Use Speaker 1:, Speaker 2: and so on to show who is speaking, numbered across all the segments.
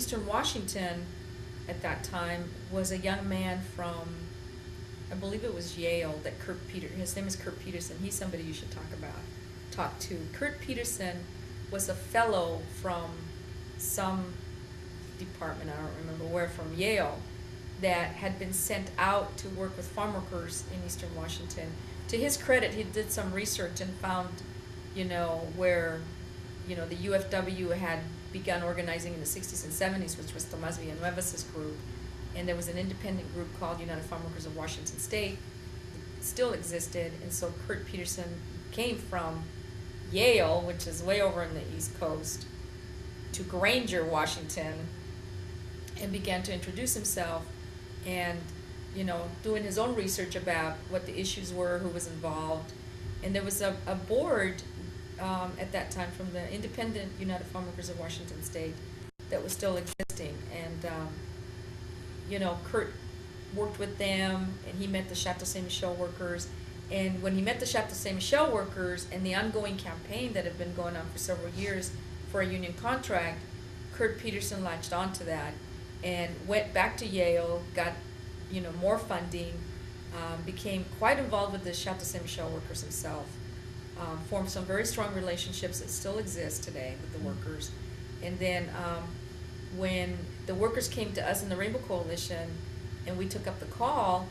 Speaker 1: Eastern Washington at that time was a young man from, I believe it was Yale, that his name is Kurt Peterson. He's somebody you should talk to. Kurt Peterson was a fellow from some department, I don't remember where, from Yale, that had been sent out to work with farm workers in Eastern Washington. To his credit, he did some research and found, where, the UFW had begun organizing in the 60s and 70s, which was Tomás Villanueva's group, and there was an independent group called United Farm Workers of Washington State, still existed, and so Kurt Peterson came from Yale, which is way over in the East Coast, to Granger, Washington, and began to introduce himself and, doing his own research about what the issues were, who was involved. And there was a board at that time from the independent United Farm Workers of Washington State that was still existing. And, Kurt worked with them, and he met the Chateau Ste Michelle workers. And when he met the Chateau Ste Michelle workers and the ongoing campaign that had been going on for several years for a union contract, Kurt Peterson latched onto that and went back to Yale, got more funding, became quite involved with the Chateau Ste Michelle workers himself, formed some very strong relationships that still exist today with the workers. And then when the workers came to us in the Rainbow Coalition and we took up the call,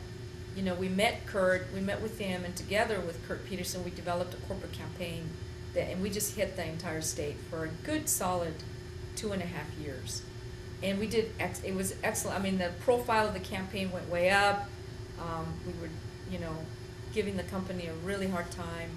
Speaker 1: we met Kurt, we met with him, and together with Kurt Peterson we developed a corporate campaign and we just hit the entire state for a good solid 2.5 years. And we did, it was excellent. I mean, the profile of the campaign went way up. We were, giving the company a really hard time.